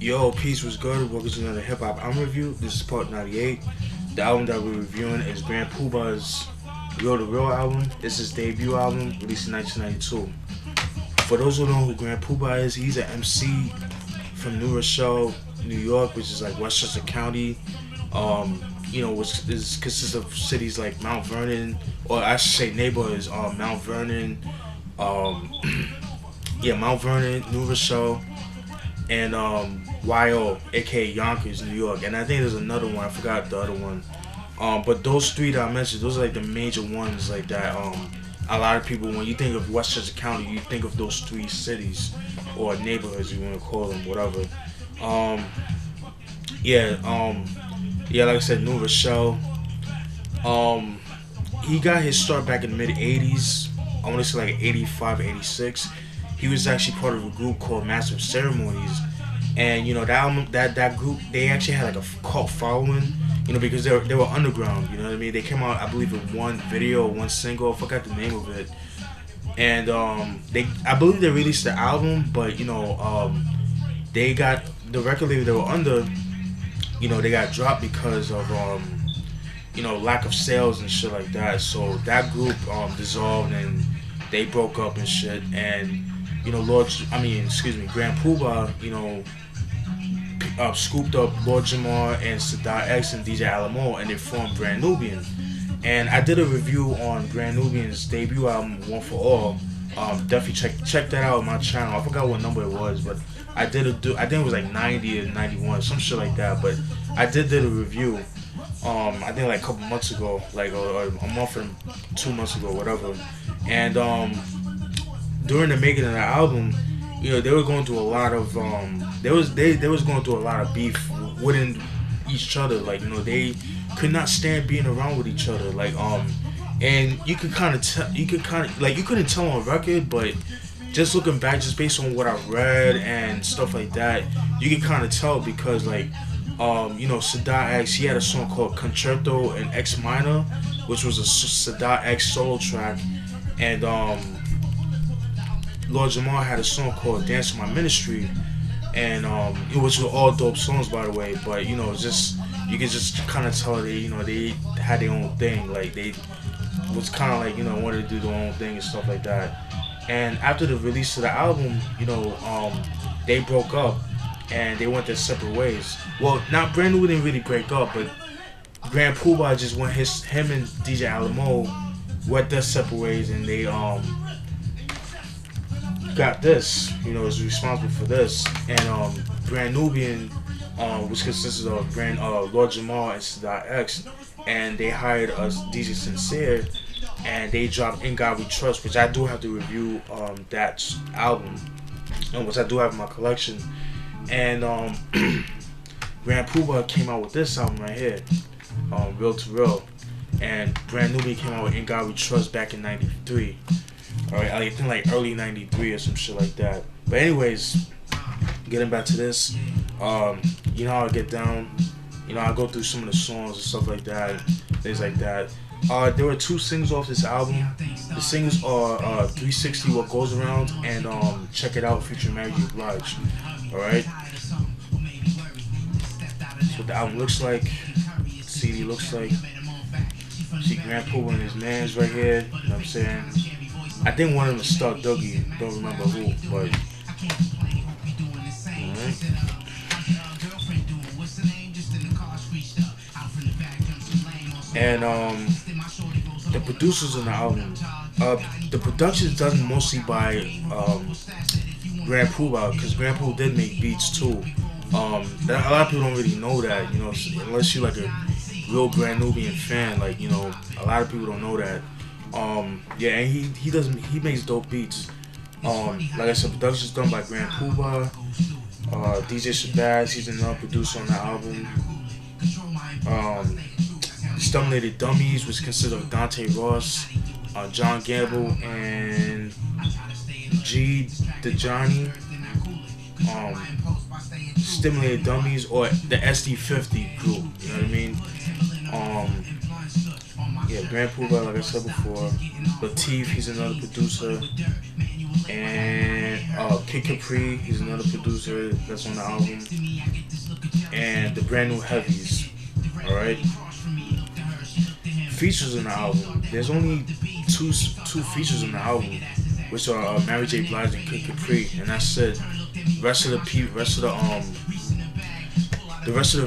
Yo, peace was good. Welcome to another hip hop album review. This is part 98. The album that we're reviewing is Grand Puba's Real to Real album. This is his debut album, released in 1992. For those who don't know who Grand Puba is, he's an MC from New Rochelle, New York, which is like Westchester County. Which consists of cities like Mount Vernon, or I should say neighborhoods, Mount Vernon, Mount Vernon, New Rochelle, and YO, aka Yonkers, New York. And I think there's another one. I forgot the other one. But those three that I mentioned, those are like the major ones like that. A lot of people, when you think of Westchester County, you think of those three cities or neighborhoods, you want to call them, whatever. Like I said, New Rochelle. He got his start back in the mid '80s. I want to say like 85, 86. He was actually part of a group called Master of Ceremonies, and that group, they actually had like a cult following, because they were underground. You know what I mean? They came out, I believe, in one video, one single. I forgot the name of it, and I believe they released the album, but they got the record label they were under. They got dropped because of lack of sales and shit like that. So that group dissolved and they broke up and shit. And Grand Puba, scooped up Lord Jamar and Sadat X and DJ Alamo, and they formed Brand Nubian. And I did a review on Brand Nubian's debut album, One for All. Definitely check that out on my channel. I forgot what number it was, but I think it was like 90 or 91, some shit like that. But I did a review. I think like a couple months ago, like or a month and 2 months ago, whatever. And during the making of the album, they were going through a lot of they was going through a lot of beef within each other. Like they could not stand being around with each other. Like and you couldn't tell on record, but just looking back, just based on what I read and stuff like that, you can kind of tell because Sadat X, he had a song called Concerto in X Minor, which was a Sadat X solo track, and Lord Jamar had a song called Dance in My Ministry, and which were all dope songs, by the way. But you could just kind of tell they had their own thing. Like they was kind of like wanted to do their own thing and stuff like that. And after the release of the album, they broke up and they went their separate ways. Well, not Brand New didn't really break up, but Grand Puba just went him and DJ Alamo went their separate ways, and they got this, is responsible for this. And Brand Nubian, which consisted of Lord Jamar and Sadat X, and they hired us DJ Sincere, and they dropped In God We Trust, which I do have to review that album, which I do have in my collection. And Grand Puba came out with this album right here, Real to Real, and Brand Nubian came out with In God We Trust back in '93. Alright, I think like early '93 or some shit like that. But anyways, getting back to this, how I get down. I go through some of the songs and stuff like that, things like that. There were 2 singles off this album. The singles are 360 What Goes Around and Check It Out featuring Mary J. Blige. Alright? That's what the album looks like. The CD looks like. See Grand Puba and his mans right here. You know what I'm saying? I think one of them is Star Dougie. Don't remember who, but alright. And the producers on the album, the production is done mostly by Grand Puba, because Grand Puba did make beats too. A lot of people don't really know that, unless you're like a real Brand Nubian fan. Like a lot of people don't know that. And he makes dope beats. Like I said, production is done by Grand Puba. DJ Shabazz, he's another producer on the album. Stimulated Dummies, which consists of Dante Ross, John Gamble, and G. DeJohnny. Stimulated Dummies, or the SD50 group, you know what I mean? Grand Puba, like I said before. Latif, he's another producer. And Kid Capri, he's another producer that's on the album. And the brand new Heavies. Alright? Features on the album. There's only two features on the album, which are Mary J. Blige and Kid Capri, and that's it. The rest of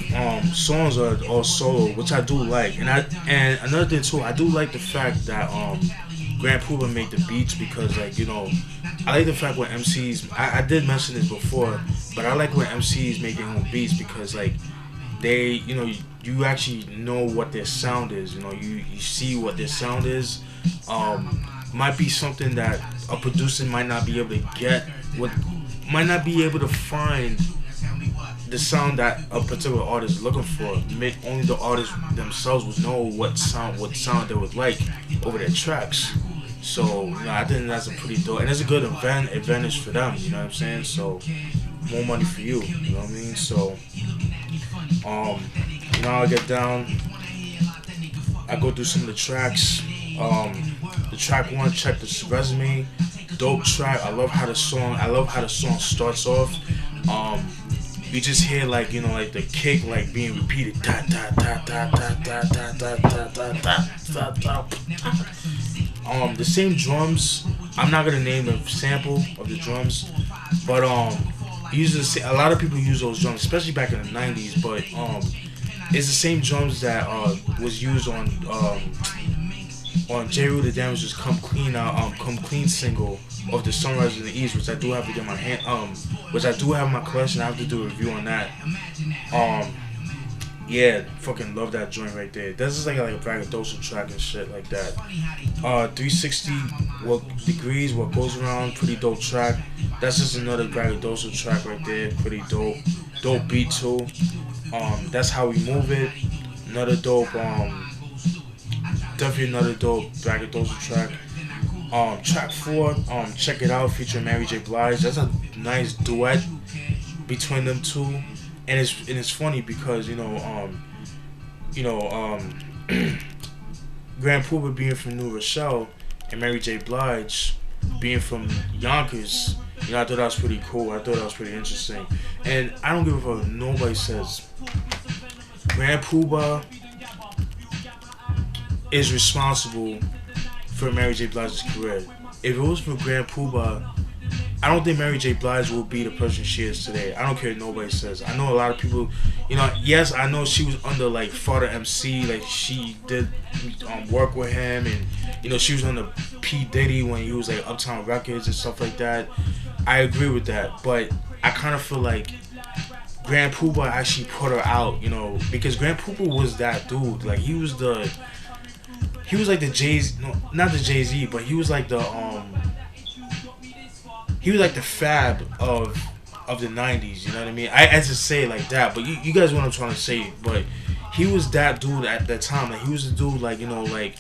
the songs are all solo, which I do like. And another thing too, I do like the fact that Grand Puba made the beats, because like, you know, I like the fact when MCs, I did mention this before, but I like when MCs make their own beats, because like they, you know, you actually know what their sound is. You know, you see what their sound is. Might be something that a producer might not be able to get, might not be able to find the sound that a particular artist is looking for. Only the artists themselves would know what sound they would like over their tracks. So, you know, I think that's a pretty dope, and it's a good advantage for them. You know what I'm saying? So, more money for you. You know what I mean? So, now I get down. I go through some of the tracks. The track 1, Check This Resume. Dope track. I love how the song starts off. You just hear like, you know, like the kick like being repeated. Da da da da da da da da da da da da. The same drums. I'm not gonna name the sample of the drums, but a lot of people use those drums, especially back in the 90s. But it's the same drums that was used on J. Rue the Damage's Come Clean single of the Sunrise in the East, which I do have to get my hand, which I do have in my collection. I have to do a review on that. Yeah, fucking love that joint right there. That's just like a braggadocio track and shit like that. 360 degrees, what goes around, pretty dope track. That's just another braggadocio track right there, pretty dope. Dope beat too. That's How We Move It. Another dope, definitely another dope braggadocio track. Track 4, Check It Out, featuring Mary J. Blige. That's a nice duet between them two, and it's funny because Grand Puba being from New Rochelle and Mary J. Blige being from Yonkers. You know, I thought that was pretty cool. I thought that was pretty interesting, and I don't give a fuck if nobody says Grand Puba is responsible for Mary J. Blige's career. If it was for Grand Puba, I don't think Mary J. Blige will be the person she is today. I don't care what nobody says. I know a lot of people, you know, yes, I know she was under like Father MC, like she did work with him, and you know, she was under P. Diddy when he was like Uptown Records and stuff like that. I agree with that, but I kind of feel like Grand Puba actually put her out, you know, because Grand Puba was that dude. Like he was like the Jay-Z, no, not the Jay-Z, but he was like the Fab of the 90s, you know what I mean? I had to say it like that, but you guys know what I'm trying to say. But he was that dude at that time. Like he was the dude, like, you know, like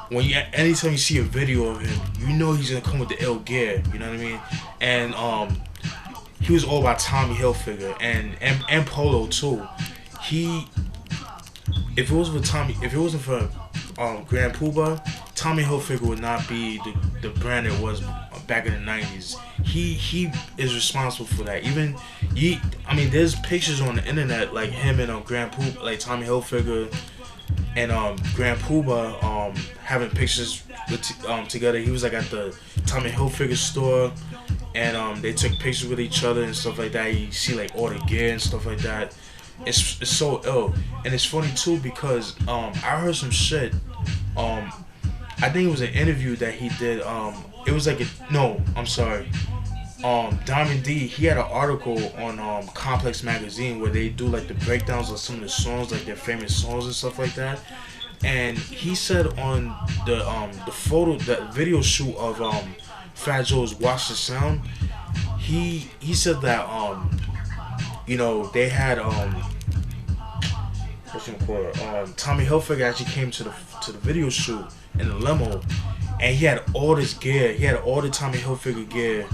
when anytime you see a video of him, you know he's gonna come with the ill gear, you know what I mean? And he was all about Tommy Hilfiger and Polo too. If it wasn't for Grand Puba, Tommy Hilfiger would not be the brand it was back in the 90s. He is responsible for that. There's pictures on the internet like him and Grand Puba, like Tommy Hilfiger and Grand Puba having pictures together. He was like at the Tommy Hilfiger store, and they took pictures with each other and stuff like that. You see like all the gear and stuff like that. It's so ill, and it's funny too because I heard some shit. I think it was an interview that he did. It was like Diamond D. He had an article on Complex Magazine where they do like the breakdowns of some of the songs, like their famous songs and stuff like that. And he said on the video shoot of Fat Joe's Watch the Sound, he said that they had Tommy Hilfiger actually came to the video shoot in the limo, and he had all this gear. He had all the Tommy Hilfiger gear,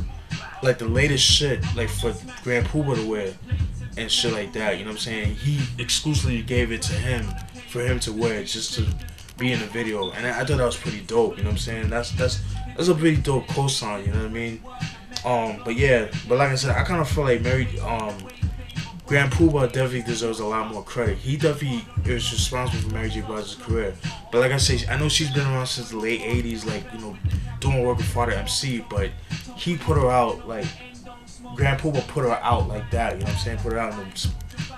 like the latest shit, like for Grand Puba to wear and shit like that. You know what I'm saying? He exclusively gave it to him for him to wear just to be in the video, and I thought that was pretty dope. You know what I'm saying? That's That's a pretty dope cosign. You know what I mean? But yeah, but like I said, I kind of feel like Grand Puba definitely deserves a lot more credit. He definitely is responsible for Mary J. Blige's career. But like I say, I know she's been around since the late '80s, like doing work with Father MC. But he put her out like Grand Puba put her out like that. You know what I'm saying? Put her out in the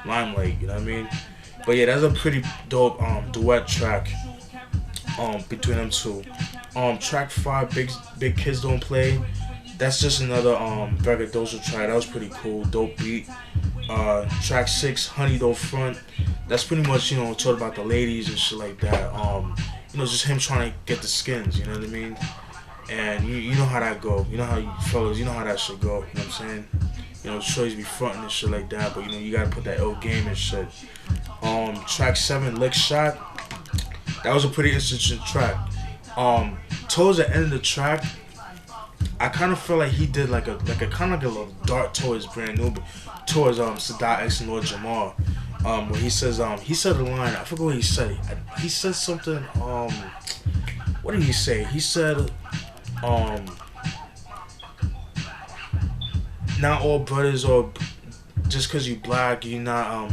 limelight. You know what I mean? But yeah, that's a pretty dope duet track between them two. Track 5, Big Kids Don't Play. That's just another braggadocio track. That was pretty cool, dope beat. Track 6, Honey Don't Front. That's pretty much talk about the ladies and shit like that. Just him trying to get the skins. You know what I mean? And you know how that go. You know how you fellas. You know how that shit go. You know what I'm saying? Shorties be fronting and shit like that, but you gotta put that ill game and shit. Track 7, Lick Shot. That was a pretty interesting track. Towards the end of the track, I kind of feel like he did like a kind of like a little dart towards Brand New, towards Sadat X and Lord Jamar. Where he says he said the line, I forget what he said. He said something. What did he say? He said not all brothers, or just cause you black, you not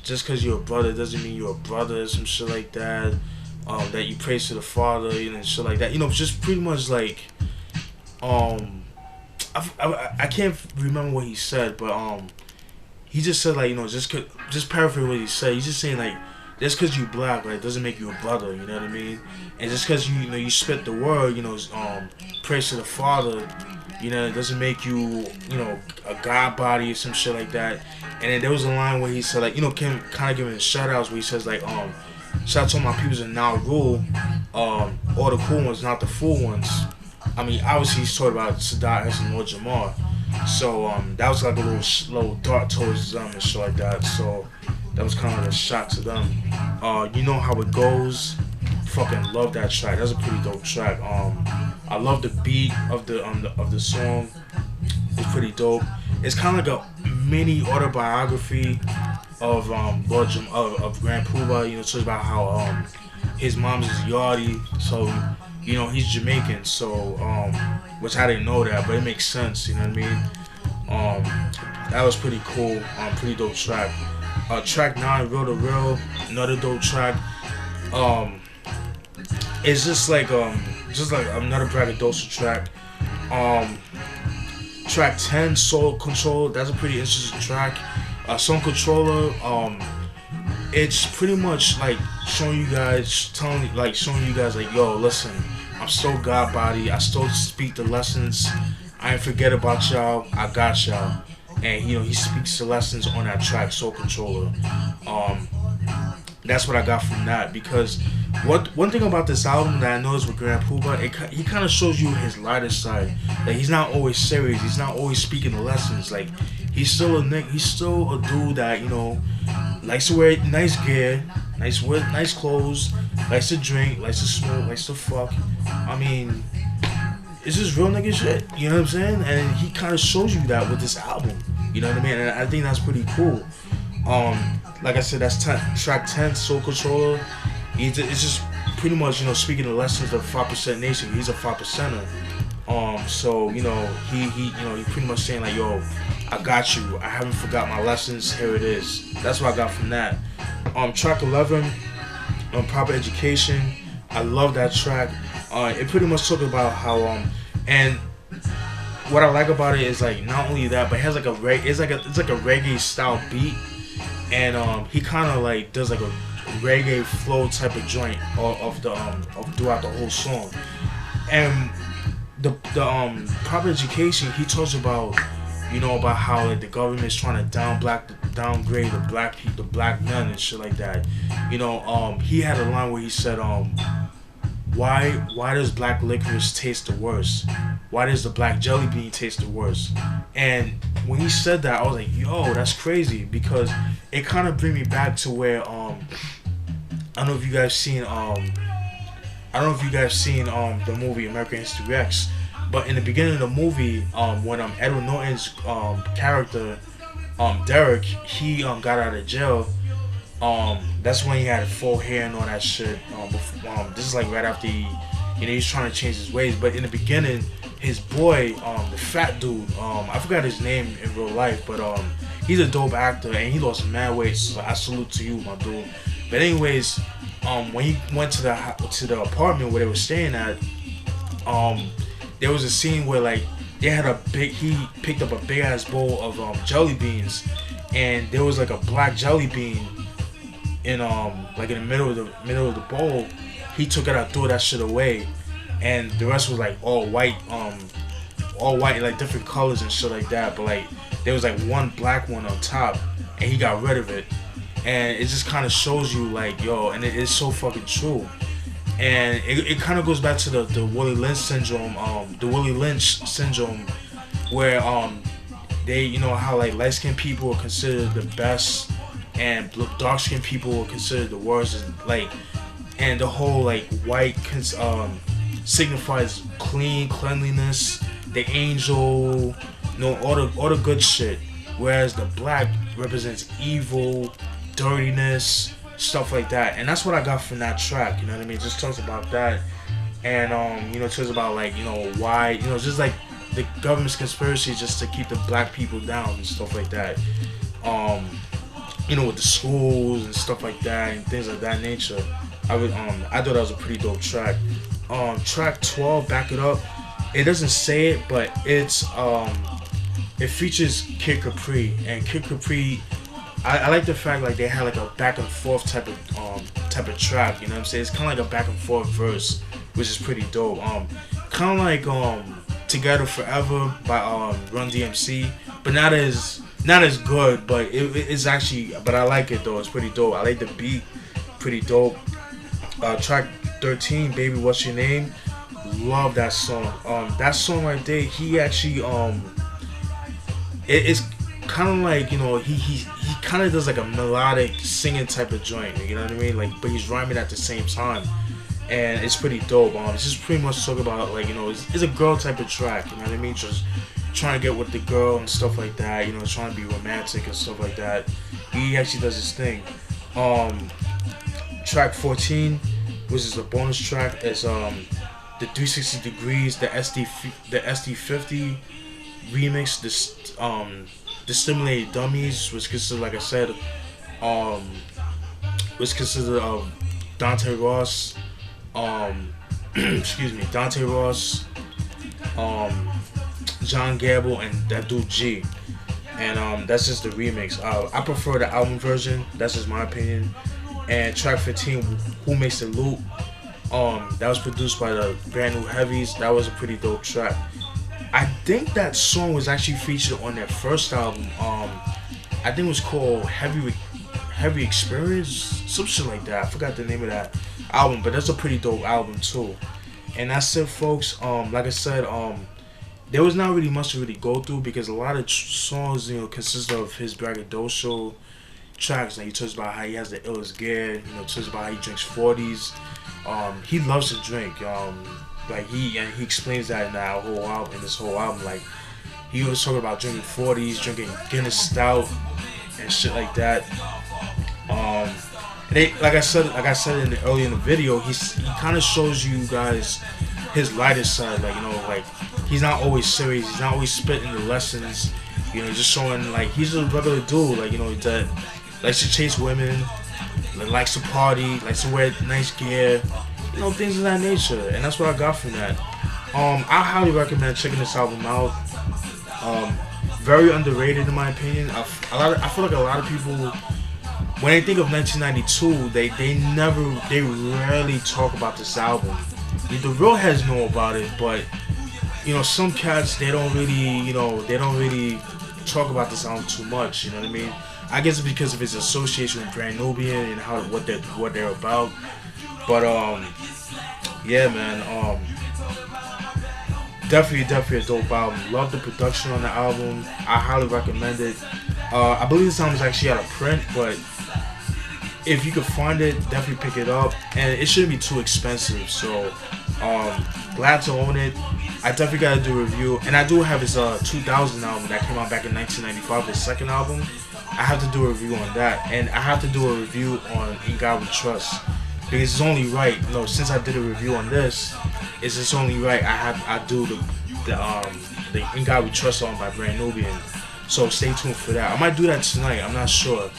just cause you're a brother doesn't mean you're a brother, some shit like that. That you praise to the Father, shit like that. Just pretty much like I can't remember what he said, but he just said like just paraphrase what he said. He's just saying like just cause you black, like doesn't make you a brother. You know what I mean? And just cause you spit the word, praise to the Father. It doesn't make you, a God body or some shit like that. And then there was a line where he said, like, kind of giving shout outs where he says, like, shout out to all my peoples in now rule, all the cool ones, not the fool ones. I mean, obviously he's talking about Sadat X and Lord Jamar. So, that was like a little dart towards them and shit like that. So, that was kind of a shot to them. You know how it goes. Fucking love that track. That's a pretty dope track. I love the beat of the song. It's pretty dope. It's kind of like a mini autobiography of of Grand Puba. Talks about how his mom's is Yardi, so he's Jamaican. So which I didn't know that, but it makes sense. You know what I mean? That was pretty cool. Pretty dope track. Track 9, Real to Real, another dope track. It's just like another braggadocio track. Track 10, Soul Control. That's a pretty interesting track. Soul Controller. It's pretty much like showing you guys like, yo, listen, I'm still God body. I still speak the lessons. I ain't forget about y'all. I got y'all. And he speaks the lessons on that track, Soul Controller. That's what I got from that, because one thing about this album that I noticed with Grand Puba, he kind of shows you his lighter side. Like, he's not always serious. He's not always speaking the lessons. Like, he's still a dude that likes to wear nice gear, nice clothes, likes to drink, likes to smoke, likes to fuck. I mean, it's just real nigga shit. You know what I'm saying? And he kind of shows you that with this album. You know what I mean? And I think that's pretty cool. Like I said, that's track 10, Soul Controller. It's just pretty much, speaking the lessons of 5% Nation. He's a 5%er. So, he pretty much saying like, yo, I got you. I haven't forgot my lessons. Here it is. That's what I got from that. Track 11, Proper Education. I love that track. It pretty much talks about how, and what I like about it is like not only that, but it has like it's like a reggae style beat. And he kind of like does like a reggae flow type of joint of throughout the whole song. And the Proper Education, he talks about about how like the government is trying to downgrade the black men and shit like that. He had a line where he said why does black licorice taste the worst? Why does the black jelly bean taste the worst? And when he said that, I was like, yo, that's crazy, because it kind of bring me back to where I don't know if you guys seen the movie American History X, but in the beginning of the movie, when Edward Norton's character Derek, he got out of jail. That's when he had full hair and all that shit. This is like right after You know, he's trying to change his ways. But in the beginning, his boy, the fat dude, I forgot his name in real life, but he's a dope actor and he lost mad weight. So I salute to you, my dude. But anyways, when he went to the apartment where they were staying at, there was a scene where like he picked up a big ass bowl of jelly beans, and there was like a black jelly bean in like in the middle of the bowl. He took it out, threw that shit away, and the rest was like all white, like different colors and shit like that. But like there was like one black one on top, and he got rid of it. And it just kind of shows you like, yo, and it is so fucking true. And it kind of goes back to the Willie Lynch syndrome, where they, you know how like light skinned people are considered the best and dark skinned people are considered the worst, and the whole like white signifies cleanliness, the angel, you know, all the good shit, whereas the black represents evil, dirtiness, stuff like that. And that's what I got from that track, you know what I mean? It just talks about that, and you know, it talks about like, you know, why, you know, just like the government's conspiracy just to keep the black people down and stuff like that, you know, with the schools and stuff like that and things of that nature. I thought that was a pretty dope track. Track 12, Back It Up, it doesn't say it, but it features Kid Capri, and Kid Capri, I like the fact like they had like a back and forth type of track, you know what I'm saying? It's kind of like a back and forth verse, which is pretty dope. Kind of like Together Forever by Run DMC, but not as good, but it's actually, but I like it though. It's pretty dope. I like the beat, pretty dope. Track 13, Baby What's Your Name, love that song. That song right there, he actually it's kind of like, you know, he kind of does like a melodic singing type of joint, you know what I mean? Like, but he's rhyming at the same time, and it's pretty dope. It's just pretty much talk about like, you know, it's a girl type of track, you know what I mean? Just trying to get with the girl and stuff like that, you know, trying to be romantic and stuff like that. He actually does his thing. Track 14, which is a bonus track, is the 360 Degrees, the SD50 remix, the Stimulated Dummies, which consists, like I said, which consisted of Dante Ross, Dante Ross, John Gable, and that dude G. And that's just the remix. I prefer the album version. That's just my opinion. And track 15, Who Makes the Loop, that was produced by the Brand New Heavies. That was a pretty dope track. I think that song was actually featured on their first album. I think it was called Heavy Experience, some shit like that. I forgot the name of that album, but that's a pretty dope album too. And that's it, folks. Like I said, there was not really much to really go through because a lot of songs, you know, consist of his braggadocio tracks. Like he talks about how he has the illest gear, you know, talks about how he drinks 40s. He loves to drink. Like he explains that in that whole album, in this whole album. Like he was talking about drinking 40s, drinking Guinness Stout and shit like that. Like I said earlier in the video, he kind of shows you guys his lighter side. Like, you know, like he's not always serious. He's not always spitting the lessons. You know, just showing like he's a regular dude. Like, you know, that likes to chase women, likes to party, likes to wear nice gear, you know, things of that nature. And that's what I got from that. I highly recommend checking this album out. Very underrated in my opinion. I feel like a lot of people, when they think of 1992, they rarely talk about this album. The real heads know about it, but you know, some cats, they don't really talk about this album too much. You know what I mean? I guess it's because of its association with Brand Nubian and what they're about. But yeah, man. Definitely a dope album. Love the production on the album. I highly recommend it. I believe this album is actually out of print, but if you could find it, definitely pick it up. And it shouldn't be too expensive. So glad to own it. I definitely gotta do a review. And I do have his 2000 album that came out back in 1995, his second album. I have to do a review on that. And I have to do a review on In God We Trust. because it's only right. You know, since I did a review on this, it's just only right I do the In God We Trust song by Brand Nubian. So stay tuned for that. I might do that tonight. I'm not sure.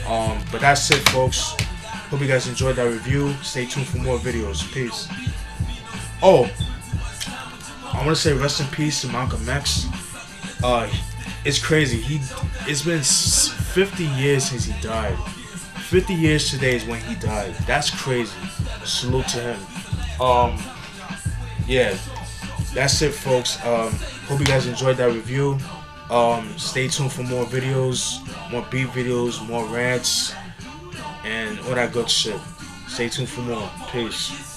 But that's it, folks. Hope you guys enjoyed that review. Stay tuned for more videos. Peace. Oh, I want to say rest in peace to Malcolm X. It's crazy. It's been 50 years since he died. 50 years today is when he died. That's crazy. Salute to him. Yeah, that's it, folks. Hope you guys enjoyed that review. Stay tuned for more videos, more beat videos, more rants, and all that good shit. Stay tuned for more. Peace.